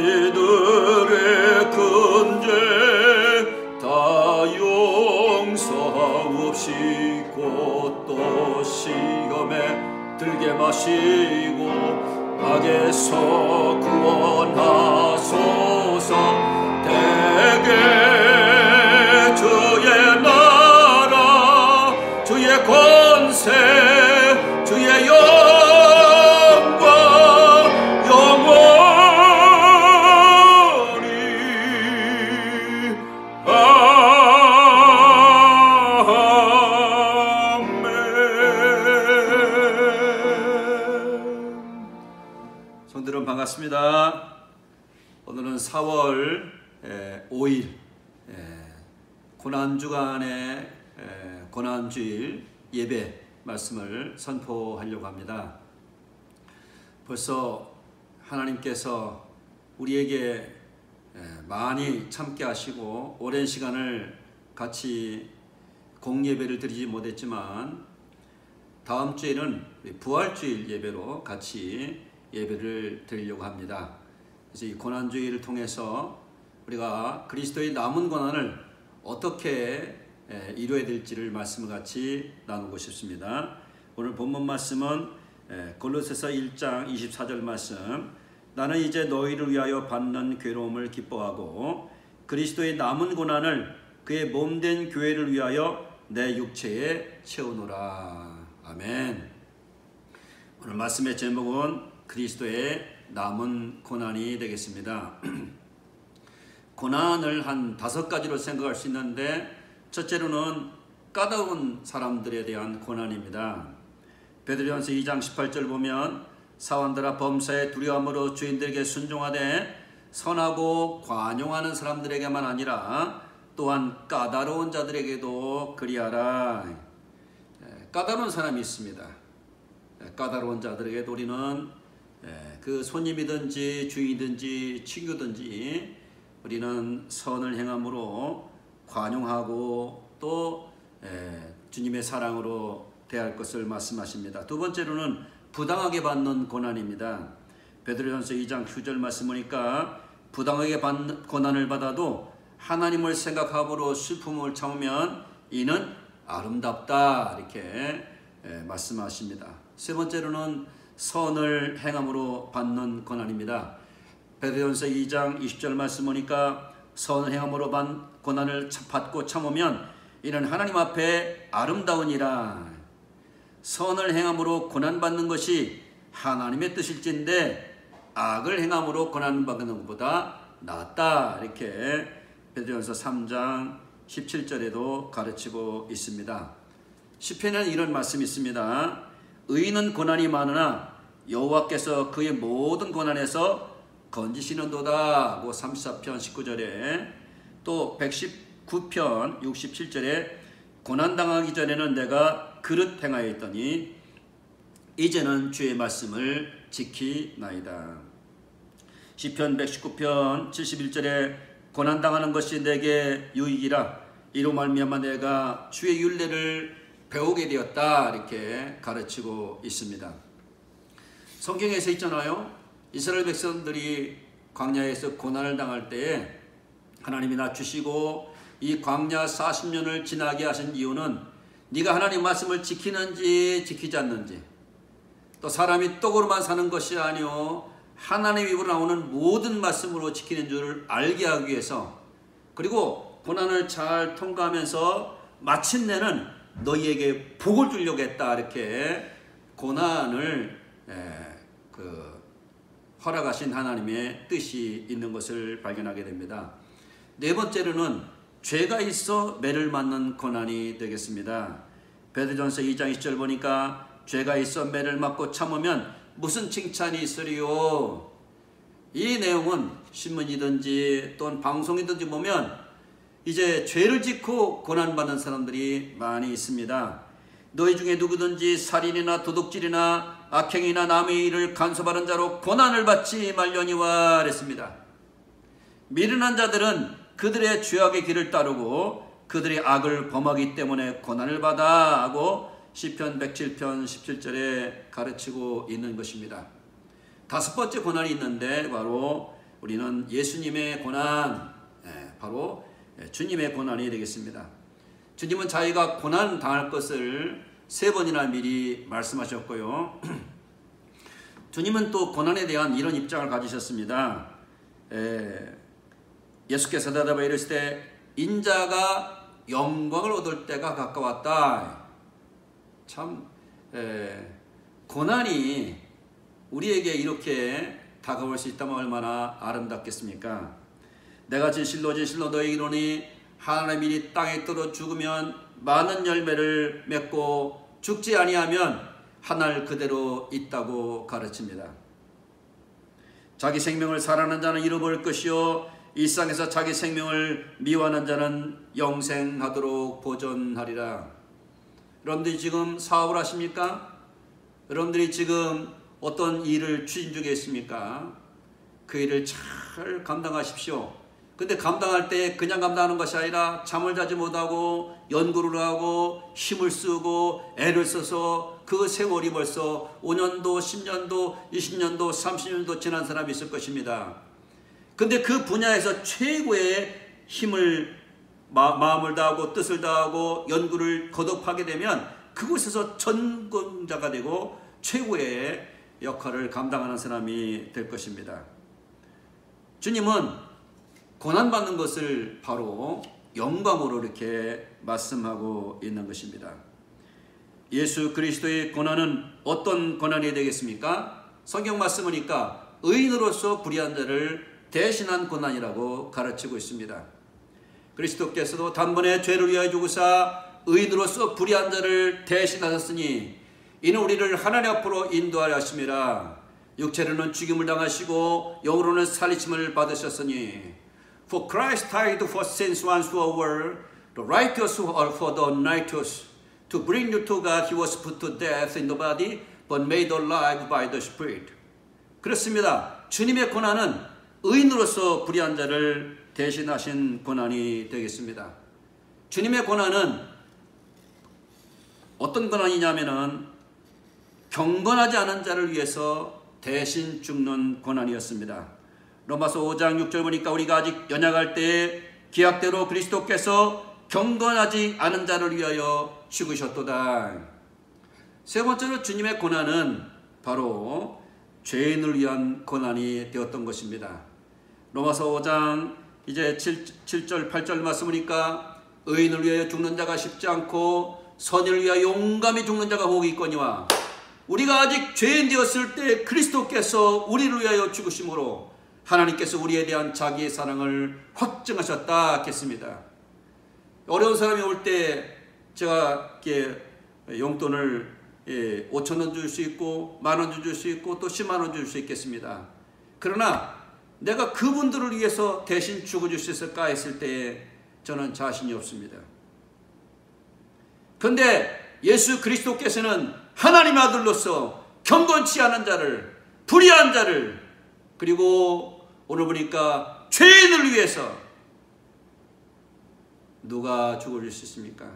우리들의 큰 죄 다 용서하옵시고 또 시험에 들게 마시고 악에서 구원하소서. 대개 주의 나라 주의 권세 주의 영광 영원히 아멘. 성들은 반갑습니다. 오늘은 4월 5일 고난주간의 고난주일 예배 말씀을 선포하려고 합니다. 벌써 하나님께서 우리에게 많이 참게 하시고 오랜 시간을 같이 공예배를 드리지 못했지만 다음 주에는 부활주일 예배로 같이 예배를 드리려고 합니다. 그래서 이 고난주일을 통해서 우리가 그리스도의 남은 고난을 어떻게 이루어야 될지를 말씀을 같이 나누고 싶습니다. 오늘 본문 말씀은 골로새서 1장 24절 말씀. 나는 이제 너희를 위하여 받는 괴로움을 기뻐하고 그리스도의 남은 고난을 그의 몸된 교회를 위하여 내 육체에 채우노라. 아멘. 오늘 말씀의 제목은 그리스도의 남은 고난이 되겠습니다. 고난을 한 5가지로 생각할 수 있는데 첫째로는 까다로운 사람들에 대한 고난입니다. 베드로전서 2장 18절 보면 사원들아 범사의 두려움으로 주인들에게 순종하되 선하고 관용하는 사람들에게만 아니라 또한 까다로운 자들에게도 그리하라. 까다로운 사람이 있습니다. 까다로운 자들에게도 우리는 그 손님이든지 주인이든지 친구든지 우리는 선을 행함으로 관용하고 또 주님의 사랑으로 대할 것을 말씀하십니다. 두 번째로는 부당하게 받는 고난입니다. 베드로전서 2장 9절 말씀 보니까 부당하게 받는 고난을 받아도 하나님을 생각함으로 슬픔을 참으면 이는 아름답다 이렇게 말씀하십니다. 세 번째로는 선을 행함으로 받는 고난입니다. 베드로전서 2장 20절 말씀 보니까 선을 행함으로 받는 고난을 받고 참으면 이는 하나님 앞에 아름다우니라. 선을 행함으로 고난받는 것이 하나님의 뜻일진데 악을 행함으로 고난받는 것보다 낫다 이렇게 베드로전서 3장 17절에도 가르치고 있습니다. 시편에는 이런 말씀이 있습니다. 의인은 고난이 많으나 여호와께서 그의 모든 고난에서 건지시는도다 하고 34편 19절에 또 119편 67절에 고난당하기 전에는 내가 그릇 행하였더니 이제는 주의 말씀을 지키나이다. 시편 119편 71절에 고난당하는 것이 내게 유익이라 이로 말미암아 내가 주의 율례를 배우게 되었다 이렇게 가르치고 있습니다. 성경에서 있잖아요. 이스라엘 백성들이 광야에서 고난을 당할 때에 하나님이 낮추시고 이 광야 40년을 지나게 하신 이유는 네가 하나님 말씀을 지키는지 지키지 않는지 또 사람이 떡으로만 사는 것이 아니요 하나님 입으로 나오는 모든 말씀으로 지키는 줄을 알게 하기 위해서 그리고 고난을 잘 통과하면서 마침내는 너희에게 복을 주려고 했다 이렇게 고난을 허락하신 하나님의 뜻이 있는 것을 발견하게 됩니다. 네 번째로는 죄가 있어 매를 맞는 고난이 되겠습니다. 베드로전서 2장 20절 보니까 죄가 있어 매를 맞고 참으면 무슨 칭찬이 있으리요. 이 내용은 신문이든지 또는 방송이든지 보면 이제 죄를 짓고 고난받는 사람들이 많이 있습니다. 너희 중에 누구든지 살인이나 도둑질이나 악행이나 남의 일을 간섭하는 자로 고난을 받지 말려니와 그랬습니다. 미련한 자들은 그들의 죄악의 길을 따르고 그들의 악을 범하기 때문에 고난을 받아 하고 시편 107편 17절에 가르치고 있는 것입니다. 다섯 번째 고난이 있는데 바로 우리는 예수님의 고난, 바로 주님의 고난이 되겠습니다. 주님은 자기가 고난 당할 것을 3번이나 미리 말씀하셨고요. 주님은 또 고난에 대한 이런 입장을 가지셨습니다. 예수께서 대답하여 이르시되 인자가 영광을 얻을 때가 가까웠다. 참 고난이 우리에게 이렇게 다가올 수 있다면 얼마나 아름답겠습니까? 내가 진실로 너희에게 이르노니 하나님의 일이 땅에 떨어 죽으면 많은 열매를 맺고 죽지 아니하면 하늘 그대로 있다고 가르칩니다. 자기 생명을 사랑하는 자는 잃어버릴 것이요 일상에서 자기 생명을 미워하는 자는 영생하도록 보존하리라. 여러분들이 지금 사업을 하십니까? 여러분들이 지금 어떤 일을 추진 중에 있습니까? 그 일을 잘 감당하십시오. 근데 감당할 때 그냥 감당하는 것이 아니라 잠을 자지 못하고 연구를 하고 힘을 쓰고 애를 써서 그 세월이 벌써 5년도, 10년도, 20년도, 30년도 지난 사람이 있을 것입니다. 근데 그 분야에서 최고의 힘을 마음을 다하고 뜻을 다하고 연구를 거듭하게 되면 그곳에서 전공자가 되고 최고의 역할을 감당하는 사람이 될 것입니다. 주님은 고난받는 것을 바로 영광으로 이렇게 말씀하고 있는 것입니다. 예수 그리스도의 고난은 어떤 고난이 되겠습니까? 성경 말씀이니까 의인으로서 불의한 자를 대신한 고난이라고 가르치고 있습니다. 그리스도께서도 단번에 죄를 위하여 죽으사 의인으로서 불의한 자를 대신하셨으니 이는 우리를 하나님 앞으로 인도하려 하심이라. 육체로는 죽임을 당하시고 영으로는 살리심을 받으셨으니 For Christ died for sins once for all, the righteous for the unrighteous. To bring you to God, he was put to death in the body, but made alive by the Spirit. 그렇습니다. 주님의 고난은 의인으로서 불의한 자를 대신하신 고난이 되겠습니다. 주님의 고난은 어떤 고난이냐면은 경건하지 않은 자를 위해서 대신 죽는 고난이었습니다. 로마서 5장 6절 보니까 우리가 아직 연약할 때에 기약대로 그리스도께서 경건하지 않은 자를 위하여 죽으셨도다. 세 번째로 주님의 고난은 바로 죄인을 위한 고난이 되었던 것입니다. 로마서 5장 이제 7절 8절 말씀 보니까 의인을 위하여 죽는 자가 쉽지 않고 선인을 위하여 용감히 죽는 자가 복이 있거니와 우리가 아직 죄인 되었을 때 그리스도께서 우리를 위하여 죽으심으로 하나님께서 우리에 대한 자기의 사랑을 확증하셨다 했습니다. 어려운 사람이 올 때 제가 이렇게 용돈을 5,000원 줄 수 있고 10,000원 줄 수 있고 또 100,000원 줄 수 있겠습니다. 그러나 내가 그분들을 위해서 대신 죽어줄 수 있을까 했을 때 저는 자신이 없습니다. 그런데 예수 그리스도께서는 하나님의 아들로서 경건치 않은 자를, 불의한 자를, 그리고 오늘 보니까 죄인을 위해서 누가 죽어줄 수 있습니까?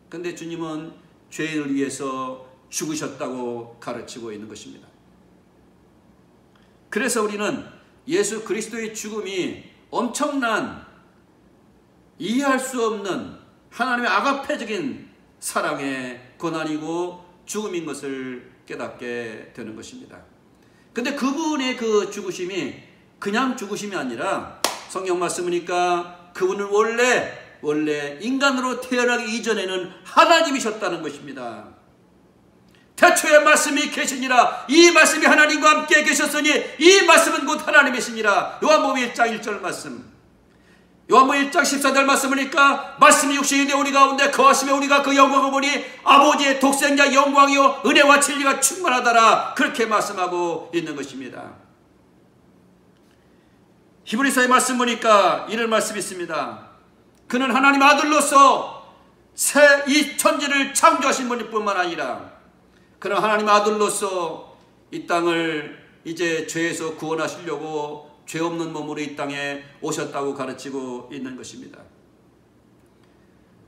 그런데 주님은 죄인을 위해서 죽으셨다고 가르치고 있는 것입니다. 그래서 우리는 예수 그리스도의 죽음이 엄청난 이해할 수 없는 하나님의 아가페적인 사랑의 고난이고 죽음인 것을 깨닫게 되는 것입니다. 근데 그분의 그 죽으심이 그냥 죽으심이 아니라 성경 말씀이니까 그분은 원래 인간으로 태어나기 이전에는 하나님이셨다는 것입니다. 태초에 말씀이 계시니라 이 말씀이 하나님과 함께 계셨으니 이 말씀은 곧 하나님이시니라. 요한복음 1장 1절 말씀. 요한복음 1장 14절 말씀이니까 말씀이 육신이 되어 우리 가운데 거하시며 우리가 그 영광을 보니 아버지의 독생자 영광이요 은혜와 진리가 충만하더라. 그렇게 말씀하고 있는 것입니다. 히브리서의 말씀 보니까 이런 말씀이 있습니다. 그는 하나님 아들로서 이 천지를 창조하신 분일 뿐만 아니라 그는 하나님 아들로서 이 땅을 이제 죄에서 구원하시려고 죄 없는 몸으로 이 땅에 오셨다고 가르치고 있는 것입니다.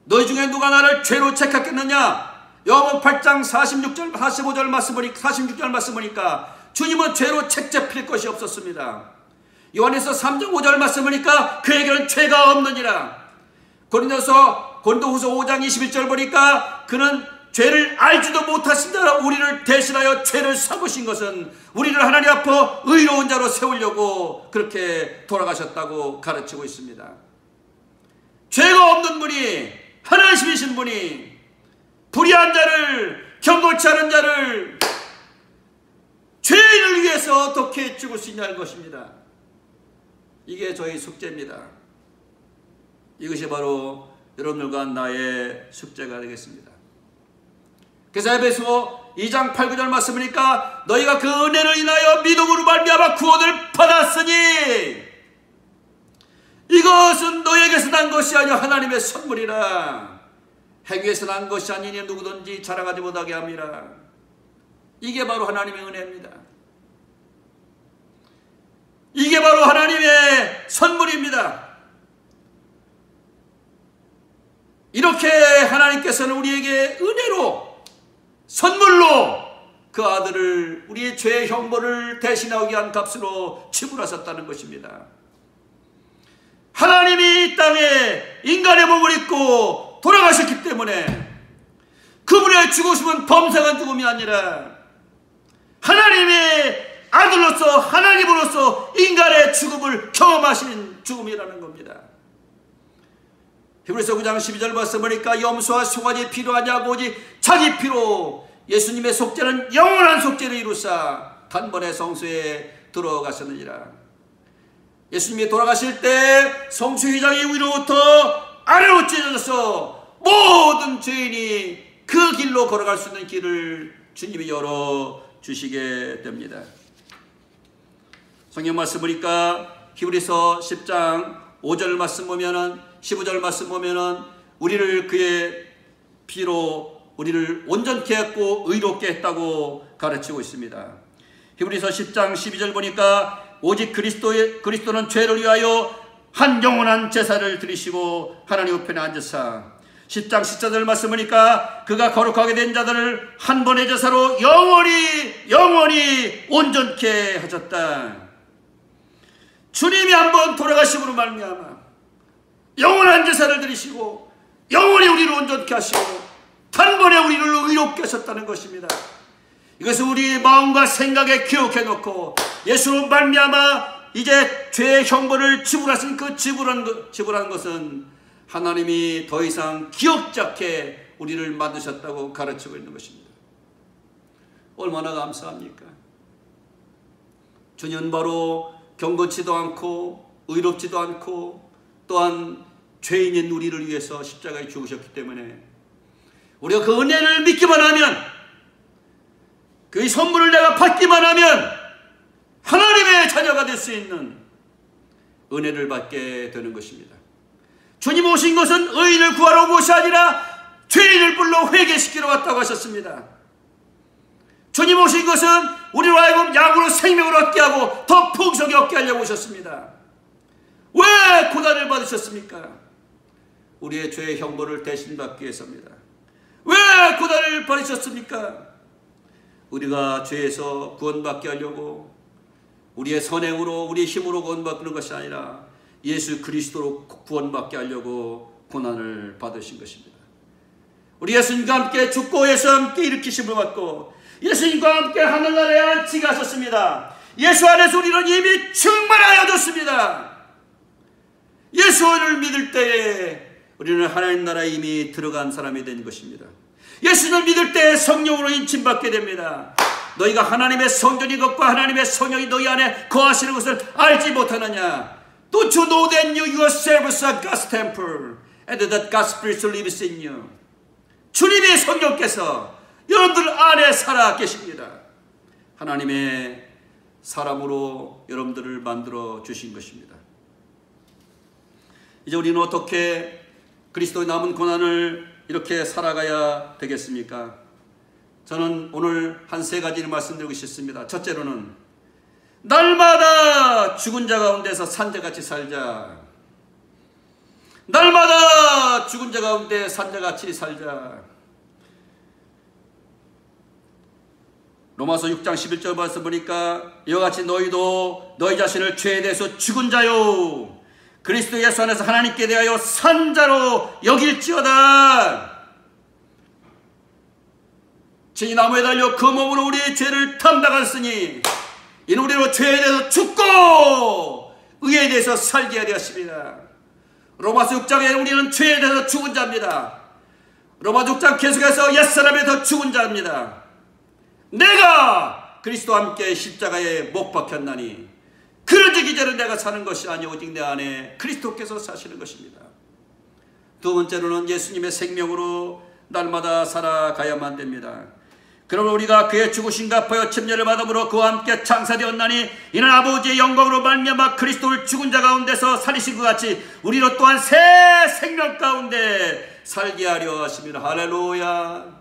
너희 중에 누가 나를 죄로 책하겠느냐? 요한복음 8장 46절 45절 말씀 보니까 46절 말씀 보니까 주님은 죄로 책잡힐 것이 없었습니다. 요한에서 3장 5절 말씀 보니까 그에게는 죄가 없느니라. 고린도후서 5장 21절 보니까 그는 죄를 알지도 못하신 자라 우리를 대신하여 죄를 사보신 것은 우리를 하나님 앞에 의로운 자로 세우려고 그렇게 돌아가셨다고 가르치고 있습니다. 죄가 없는 분이, 하나님이신 분이 불의한 자를, 경건치 않은 자를 죄인을 위해서 어떻게 죽을 수 있냐는 것입니다. 이게 저희 숙제입니다. 이것이 바로 여러분들과 나의 숙제가 되겠습니다. 그래서 에베소 2장 8, 9절 말씀이니까 너희가 그 은혜를 인하여 믿음으로 말미암아 구원을 받았으니 이것은 너희에게서 난 것이 아니요 하나님의 선물이라. 행위에서 난 것이 아니니 누구든지 자랑하지 못하게 합니다. 이게 바로 하나님의 은혜입니다. 이게 바로 하나님의 선물입니다. 이렇게 하나님께서는 우리에게 은혜로, 선물로 그 아들을 우리의 죄의 형벌을 대신하기 위한 값으로 지불하셨다는 것입니다. 하나님이 이 땅에 인간의 몸을 입고 돌아가셨기 때문에 그분의 죽으심은 범상한 죽음이 아니라 하나님의 아들로서, 하나님으로서 인간의 죽음을 경험하신 죽음이라는 겁니다. 히브리서 9장 12절 말씀 보니까 염소와 송아지 필요하냐고 오직 자기 피로 예수님의 속죄는 영원한 속죄를 이루사 단번에 성소에 들어가셨느니라. 예수님이 돌아가실 때 성수 휘장이 위로부터 아래로 찢어져서 모든 죄인이 그 길로 걸어갈 수 있는 길을 주님이 열어주시게 됩니다. 성경 말씀 보니까 히브리서 10장 5절 말씀 보면은, 15절 말씀 보면은 우리를 그의 피로 우리를 온전케 했고 의롭게 했다고 가르치고 있습니다. 히브리서 10장 12절 보니까 오직 그리스도는 죄를 위하여 한 영원한 제사를 드리시고 하나님 우편에 앉으사 10장 14절 말씀 보니까 그가 거룩하게 된 자들을 한 번의 제사로 영원히 온전케 하셨다. 주님이 한번 돌아가심으로 말미암아 영원한 제사를 드리시고 영원히 우리를 온전케 하시고 단번에 우리를 의롭게 하셨다는 것입니다. 이것을 우리 마음과 생각에 기억해 놓고 예수로 말미암아 이제 죄의 형벌을 지불하신 그 지불한 것은 하나님이 더 이상 기억지 않게 우리를 만드셨다고 가르치고 있는 것입니다. 얼마나 감사합니까? 주님은 바로 경건치도 않고 의롭지도 않고 또한 죄인인 우리를 위해서 십자가에 죽으셨기 때문에 우리가 그 은혜를 믿기만 하면, 그 선물을 내가 받기만 하면 하나님의 자녀가 될 수 있는 은혜를 받게 되는 것입니다. 주님 오신 것은 의인을 구하러 온 것이 아니라 죄인을 불러 회개시키러 왔다고 하셨습니다. 주님 오신 것은 우리로 하여금 약으로 생명을 얻게 하고 더 풍성히 얻게 하려고 오셨습니다. 왜 고난을 받으셨습니까? 우리의 죄의 형벌을 대신 받기 위해서입니다. 왜 고난을 받으셨습니까? 우리가 죄에서 구원받게 하려고, 우리의 선행으로 우리의 힘으로 구원받는 것이 아니라 예수 그리스도로 구원받게 하려고 고난을 받으신 것입니다. 우리 예수님과 함께 죽고 예수와 함께 일으키심을 받고 예수님과 함께 하늘나라에 안치게 하셨습니다. 예수 안에서 우리는 이미 충만하여졌습니다. 예수를 믿을 때에 우리는 하나님 나라에 이미 들어간 사람이 된 것입니다. 예수를 믿을 때 성령으로 인침받게 됩니다. 너희가 하나님의 성전인 것과 하나님의 성령이 너희 안에 거하시는 것을 알지 못하느냐? Don't you know that you yourselves are God's temple and that God's Spirit lives in you? 주님의 성령께서 여러분들 안에 살아 계십니다. 하나님의 사람으로 여러분들을 만들어 주신 것입니다. 이제 우리는 어떻게 그리스도의 남은 고난을 이렇게 살아가야 되겠습니까? 저는 오늘 한 세 가지를 말씀드리고 싶습니다. 첫째로는 날마다 죽은 자 가운데서 산자같이 살자. 날마다 죽은 자 가운데 산자같이 살자. 로마서 6장 11절 말씀 보니까 이와 같이 너희도 너희 자신을 죄에 대해서 죽은 자요 그리스도 예수 안에서 하나님께 대하여 산 자로 여길지어다. 진이 나무에 달려 그 몸으로 우리의 죄를 담당하였으니 이는 우리로 죄에 대해서 죽고 의에 대해서 살게 되었습니다. 로마서 6장에 우리는 죄에 대해서 죽은 자입니다. 로마서 6장 계속해서 옛사람에 대해서 죽은 자입니다. 내가 그리스도와 함께 십자가에 못 박혔나니 그러지 이제는 내가 사는 것이 아니 오직 내 안에 그리스도께서 사시는 것입니다. 두 번째로는 예수님의 생명으로 날마다 살아가야만 됩니다. 그러면 우리가 그의 죽으심과 갚아여 침례를 받음으로 그와 함께 창사되었나니 이는 아버지의 영광으로 말미암아 그리스도를 죽은 자 가운데서 살리신 것 같이 우리로 또한 새 생명 가운데 살게 하려 하십니다. 할렐루야.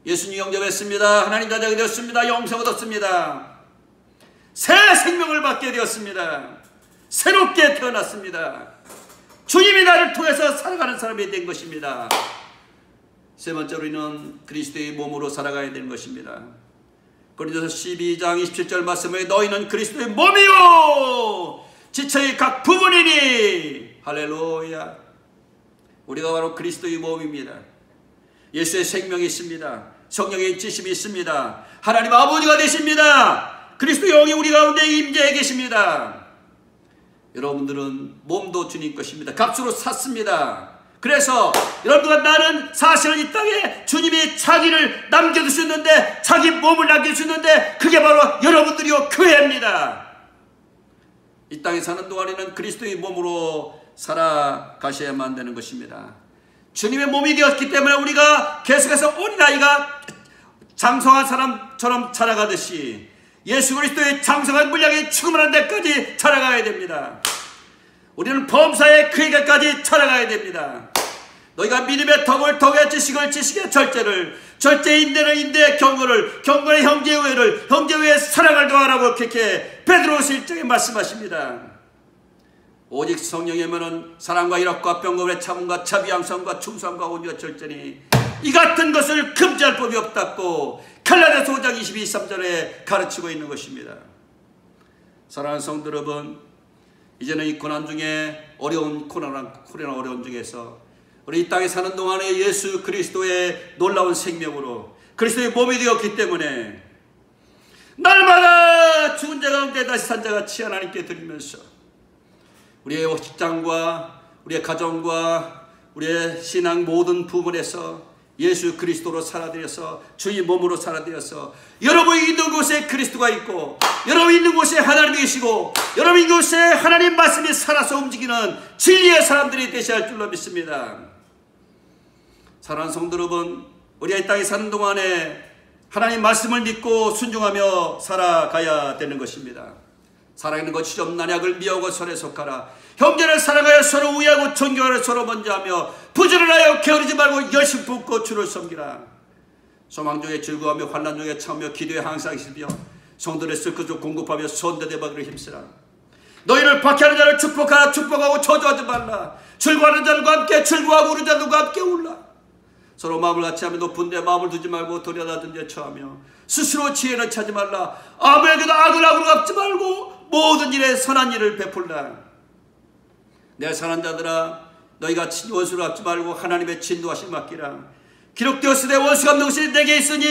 예수님 영접했습니다. 하나님 자녀가 되었습니다. 영생을 얻었습니다. 새 생명을 받게 되었습니다. 새롭게 태어났습니다. 주님이 나를 통해서 살아가는 사람이 된 것입니다. 세 번째로 우리는 그리스도의 몸으로 살아가야 되는 것입니다. 고린도서 12장 27절 말씀에 너희는 그리스도의 몸이요 지체의 각 부분이니 할렐루야. 우리가 바로 그리스도의 몸입니다. 예수의 생명이 있습니다. 성령의 지심이 있습니다. 하나님 아버지가 되십니다. 그리스도 영이 우리 가운데 임재해 계십니다. 여러분들은 몸도 주님 것입니다. 값으로 샀습니다. 그래서 여러분과 나는 사실은 이 땅에 주님이 자기를 남겨두셨는데 자기 몸을 남겨주셨는데 그게 바로 여러분들이요 교회입니다. 이 땅에 사는 동안에는 그리스도의 몸으로 살아가셔야만 되는 것입니다. 주님의 몸이 되었기 때문에 우리가 계속해서 어린아이가 장성한 사람처럼 자라가듯이 예수 그리스도의 장성한 분량이 충만한 데까지 자라가야 됩니다. 우리는 범사의 그에게까지 자라가야 됩니다. 너희가 믿음의 덕을 덕의 지식을 지식의 절제를 절제의 인내는 인내의 경건을 경건의 형제의 우애를 형제의 우애의 사랑을 더하라고 그렇게 베드로후서 1장에 말씀하십니다. 오직 성령이면은 사랑과 희락과 병거의 참음과 자비 양성과 충성과 온유와 절제니 이 같은 것을 금지할 법이 없다고 갈라디아서 5장 22, 23절에 가르치고 있는 것입니다. 사랑하는 성도 여러분, 이제는 이 고난 중에 코로나 어려운 중에서 우리 이 땅에 사는 동안에 예수 그리스도의 놀라운 생명으로 그리스도의 몸이 되었기 때문에 날마다 죽은 자 가운데 다시 산 자같이 하나님께 드리면서 우리의 직장과 우리의 가정과 우리의 신앙 모든 부분에서 예수 그리스도로 살아들여서 주의 몸으로 살아들여서 여러분이 있는 곳에 그리스도가 있고 여러분이 있는 곳에 하나님이 계시고 여러분이 있는 곳에 하나님 말씀이 살아서 움직이는 진리의 사람들이 되셔야 할 줄로 믿습니다. 사랑하는 성도 여러분, 우리가 이 땅에 사는 동안에 하나님 말씀을 믿고 순종하며 살아가야 되는 것입니다. 살아있는 것이 좀 난약을 미워하고 서로에 속하라. 형제를 사랑하여 서로 우애하고 존경하여 서로 먼저 하며 부지런하여 게으르지 말고 열심히 붓고 주를 섬기라. 소망 중에 즐거워하며 환난 중에 참으며 기도에 항상 있으며 성도를 쓸것을 공급하며 선대대박으로 힘쓰라. 너희를 박해하는 자를 축복하라. 축복하고 저주하지 말라. 즐거워하는 자들과 함께 즐거워하고 우는 자들과 함께 울라. 서로 마음을 같이 하며 높은 데 마음을 두지 말고 도려다든 데 처하며 스스로 지혜는 찾지 말라. 아무에게도 악을 악으로 갚지 말고 모든 일에 선한 일을 베풀라. 내 선한 자들아, 너희가 원수를 갚지 말고 하나님의 진노하심 맡기라. 기록되었으되 원수 갚는 것이 내게 있으니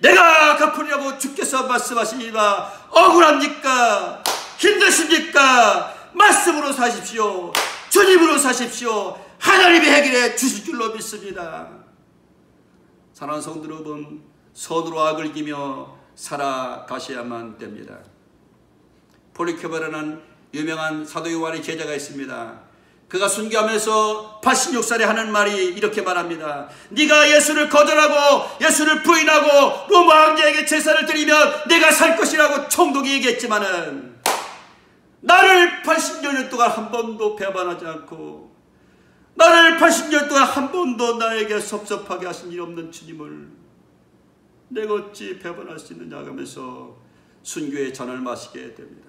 내가 갚으리라고 주께서 말씀하시니라. 억울합니까? 힘드십니까? 말씀으로 사십시오. 주님으로 사십시오. 하나님이 해결해 주실 줄로 믿습니다. 사랑하는 성도 여러분, 선으로 악을 이기며 살아가셔야만 됩니다. 폴리케바라는 유명한 사도 요한의 제자가 있습니다. 그가 순교하면서 86살에 하는 말이 이렇게 말합니다. 네가 예수를 거절하고 예수를 부인하고 로마 황제에게 제사를 드리면 내가 살 것이라고 총독이 얘기했지만은 나를 80년 동안 한 번도 배반하지 않고 나를 80년 동안 한 번도 나에게 섭섭하게 하신 일 없는 주님을 내가 어찌 배반할 수 있느냐 하면서 순교의 잔을 마시게 됩니다.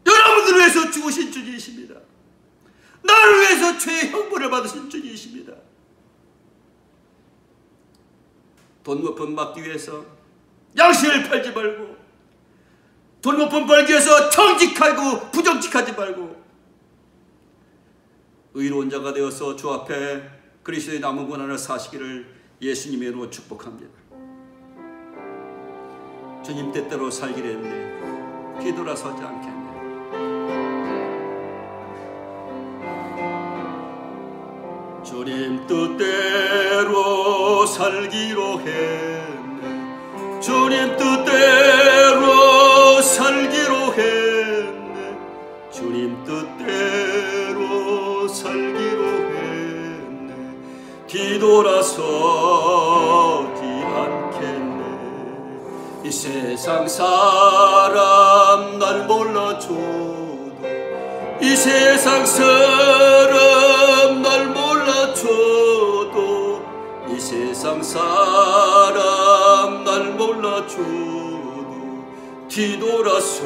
여러분들을 위해서 죽으신 주님이십니다. 나를 위해서 죄의 형벌을 받으신 주님이십니다. 돈 몇 푼 받기 위해서 양심을 팔지 말고, 돈 몇 푼 벌기 위해서 정직하고 부정직하지 말고 의로운 자가 되어서 주 앞에 그리스도의 남은 고난을 사시기를 예수님의 이름으로 축복합니다. 주님 뜻대로 살기로 했네. 뒤돌아서지 않겠네. 주님 뜻대로 살기로 했네. 주님 뜻대로 살기로 했네. 주님 뜻대로 살기로 했네. 뒤돌아서지 않겠네. 이 세상 사람 날 몰라줘도, 이 세상 사람 날 몰라줘도, 이 세상 사람 날 몰라줘도 뒤돌아서지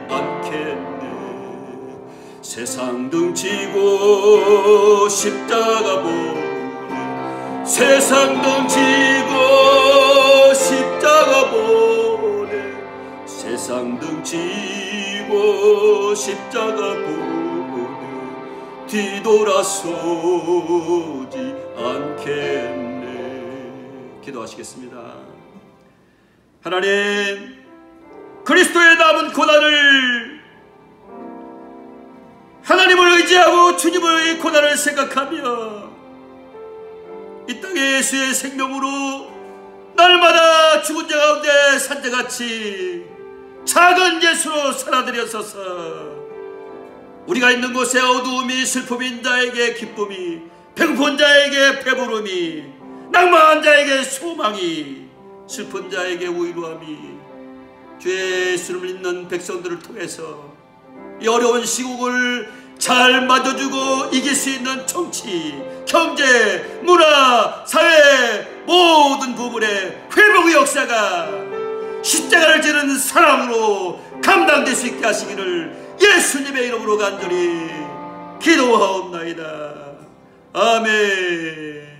않겠네. 세상 등지고 십자가 보내, 세상 등지고 십자가 보내, 세상 등지고 십자가 보내 뒤돌아서지 않겠네. 기도하시겠습니다. 하나님, 그리스도의 남은 고난을, 하나님을 의지하고 주님의 고난을 생각하며 이 땅에 예수의 생명으로 날마다 죽은 자 가운데 산자같이 작은 예수로 살아들여서서 우리가 있는 곳에 어두움이, 슬픔인 자에게 기쁨이, 배고픈 자에게 배부름이, 낭만한 자에게 소망이, 슬픈 자에게 위로함이, 주 예수를 믿는 백성들을 통해서 이 어려운 시국을 잘 맞아주고 이길 수 있는 정치, 경제, 문화, 사회 모든 부분의 회복의 역사가 십자가를 지는 사랑으로 감당될 수 있게 하시기를 예수님의 이름으로 간절히 기도하옵나이다. 아멘.